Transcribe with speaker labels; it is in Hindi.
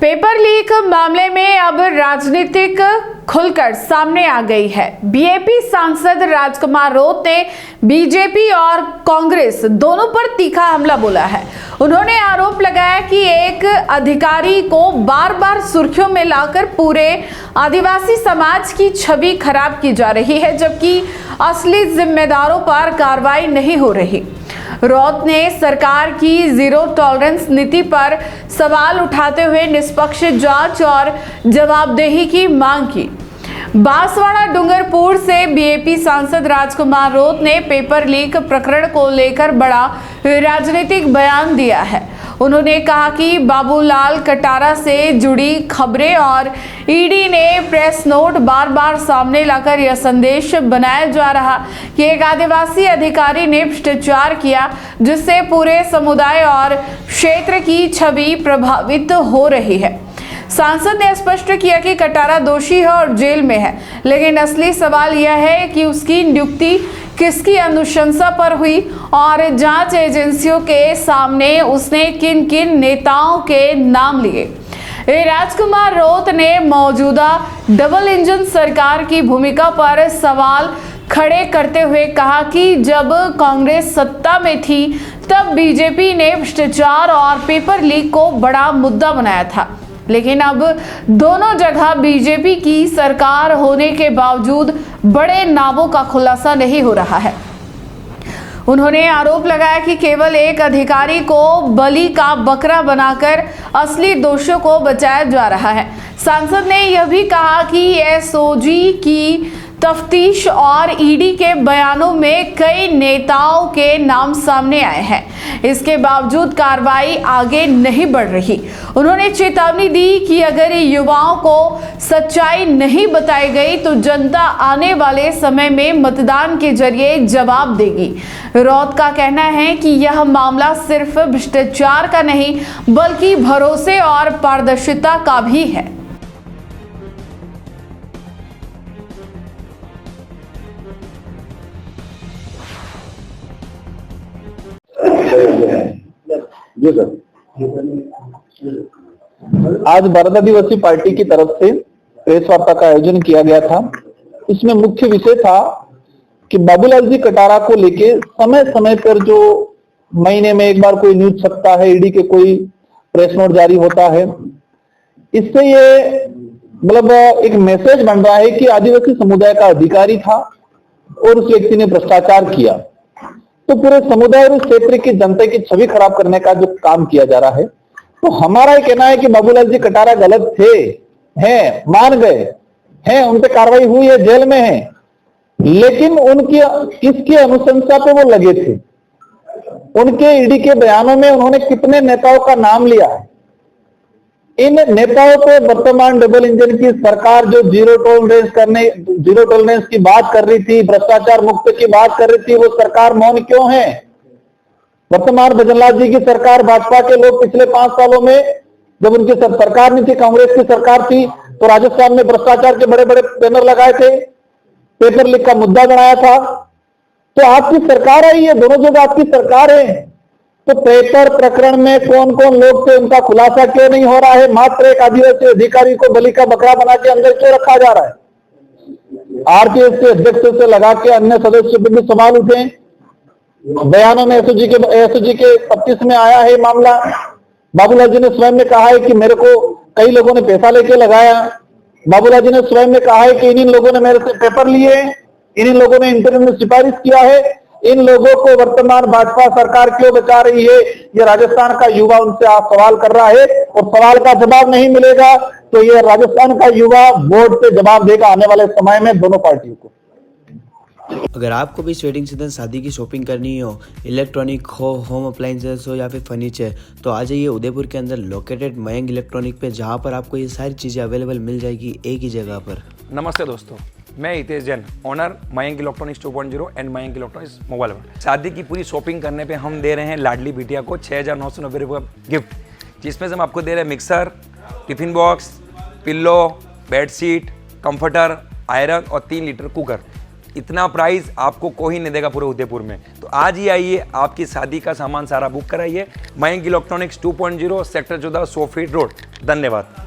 Speaker 1: पेपर लीक मामले में अब राजनीतिक खुलकर सामने आ गई है। बीएपी सांसद राजकुमार रोत ने बीजेपी और कांग्रेस दोनों पर तीखा हमला बोला है। उन्होंने आरोप लगाया कि एक अधिकारी को बार बार सुर्खियों में लाकर पूरे आदिवासी समाज की छवि खराब की जा रही है, जबकि असली जिम्मेदारों पर कार्रवाई नहीं हो रही। रोत ने सरकार की जीरो टॉलरेंस नीति पर सवाल उठाते हुए निष्पक्ष जांच और जवाबदेही की मांग की। बांसवाड़ा डूंगरपुर से बीएपी सांसद राजकुमार रोत ने पेपर लीक प्रकरण को लेकर बड़ा राजनीतिक बयान दिया है। उन्होंने कहा कि बाबूलाल कटारा से जुड़ी खबरें और ईडी ने प्रेस नोट बार बार सामने लाकर यह संदेश बनाया जा रहा कि एक आदिवासी अधिकारी ने भ्रष्टाचार किया, जिससे पूरे समुदाय और क्षेत्र की छवि प्रभावित हो रही है। सांसद ने स्पष्ट किया कि कटारा दोषी है और जेल में है, लेकिन असली सवाल यह है कि उसकी नियुक्ति किसकी अनुशंसा पर हुई और जांच एजेंसियों के सामने उसने किन किन नेताओं के नाम लिए। राजकुमार रोत ने मौजूदा डबल इंजन सरकार की भूमिका पर सवाल खड़े करते हुए कहा कि जब कांग्रेस सत्ता में थी तब बीजेपी ने भ्रष्टाचार और पेपर लीक को बड़ा मुद्दा बनाया था, लेकिन अब दोनों जगह बीजेपी की सरकार होने के बावजूद बड़े नामों का खुलासा नहीं हो रहा है। उन्होंने आरोप लगाया कि केवल एक अधिकारी को बलि का बकरा बनाकर असली दोषियों को बचाया जा रहा है। सांसद ने यह भी कहा कि एसओजी की तफ्तीश और ईडी के बयानों में कई नेताओं के नाम सामने आए हैं, इसके बावजूद कार्रवाई आगे नहीं बढ़ रही। उन्होंने चेतावनी दी कि अगर युवाओं को सच्चाई नहीं बताई गई तो जनता आने वाले समय में मतदान के जरिए जवाब देगी। रोत का कहना है कि यह मामला सिर्फ भ्रष्टाचार का नहीं बल्कि भरोसे और पारदर्शिता का भी है।
Speaker 2: जी सर, आज भारत आदिवासी पार्टी की तरफ से प्रेस वार्ता का आयोजन किया गया था। इसमें मुख्य विषय था कि बाबूलाल जी कटारा को लेके समय समय पर जो महीने में एक बार कोई न्यूज छपता है, ईडी के कोई प्रेस नोट जारी होता है, इससे ये मतलब एक मैसेज बन रहा है कि आदिवासी समुदाय का अधिकारी था और उस व्यक्ति ने भ्रष्टाचार किया, तो पूरे समुदाय और क्षेत्र की जनता की छवि खराब करने का जो काम किया जा रहा है। तो हमारा ये कहना है कि बाबूलाल जी कटारा गलत थे, हैं, मान गए हैं, उन पे कार्रवाई हुई है, जेल में है, लेकिन उनकी किसकी अनुशंसा पे वो लगे थे? उनके ईडी के बयानों में उन्होंने कितने नेताओं का नाम लिया है? इन नेताओं पे वर्तमान डबल इंजन की सरकार जो जीरो टॉलरेंस की बात कर रही थी, भ्रष्टाचार मुक्त की बात कर रही थी, वो सरकार मौन क्यों है? वर्तमान भजनलाल जी की सरकार, भाजपा के लोग पिछले 5 सालों में जब उनकी सरकार नहीं थी, कांग्रेस की सरकार थी, तो राजस्थान में भ्रष्टाचार के बड़े बड़े बैनर लगाए थे, पेपर लीक का मुद्दा बनाया था। तो आपकी सरकार आई है, दोनों जगह आपकी सरकार है, तो पेपर प्रकरण में कौन कौन लोग थे उनका खुलासा क्यों नहीं हो रहा है? मात्र एक आदिवासी अधिकारी को बलि का बकरा बना के अंदर क्यों रखा जा रहा है? आरपीएस के अध्यक्ष से लगा के अन्य सदस्यों पर भी सवाल उठे। बयानों में एसओजी के तफ्तीश में आया है मामला। बाबूलाल जी ने स्वयं ने कहा है कि मेरे को कई लोगों ने पैसा लेके लगाया। बाबूलाल जी ने स्वयं ने कहा है कि इन लोगों ने मेरे से पेपर लिए, इन लोगों ने इंटरव्यू में सिफारिश किया है। इन लोगों को वर्तमान भाजपा सरकार क्यों बचा रही है? ये राजस्थान का युवा उनसे आप सवाल कर रहा है, और सवाल का जवाब नहीं मिलेगा तो ये राजस्थान का युवा बोर्ड पे जवाब देगा आने वाले समय में दोनों पार्टियों को।
Speaker 3: अगर आपको भी इस वेडिंग सीजन शादी की शॉपिंग करनी हो, इलेक्ट्रॉनिक हो, होम अप्लायंसेस हो या फिर फर्नीचर, तो आ जाइए उदयपुर के अंदर लोकेटेड मयंक इलेक्ट्रॉनिक पे, जहाँ पर आपको ये सारी चीज़ें अवेलेबल मिल जाएगी एक ही जगह पर।
Speaker 4: नमस्ते दोस्तों, मैं Hitesh Jain, owner Mayank electronics 2.0 and Mayank electronics mobile पर। शादी की पूरी शॉपिंग करने पे हम दे रहे हैं लाडली बिटिया को 6,990 रुपये का गिफ्ट, जिसमें से हम आपको दे रहे हैं mixer, tiffin box, pillow, bedsheet, comforter, iron और 3 लीटर कुकर। इतना प्राइस आपको कोई नहीं देगा पूरे उदयपुर में। तो आज ही आइए, आपकी शादी का सामान सारा बुक कराइए। Mayank electronics 2.0 sector 14 100 feet road. धन्यवाद।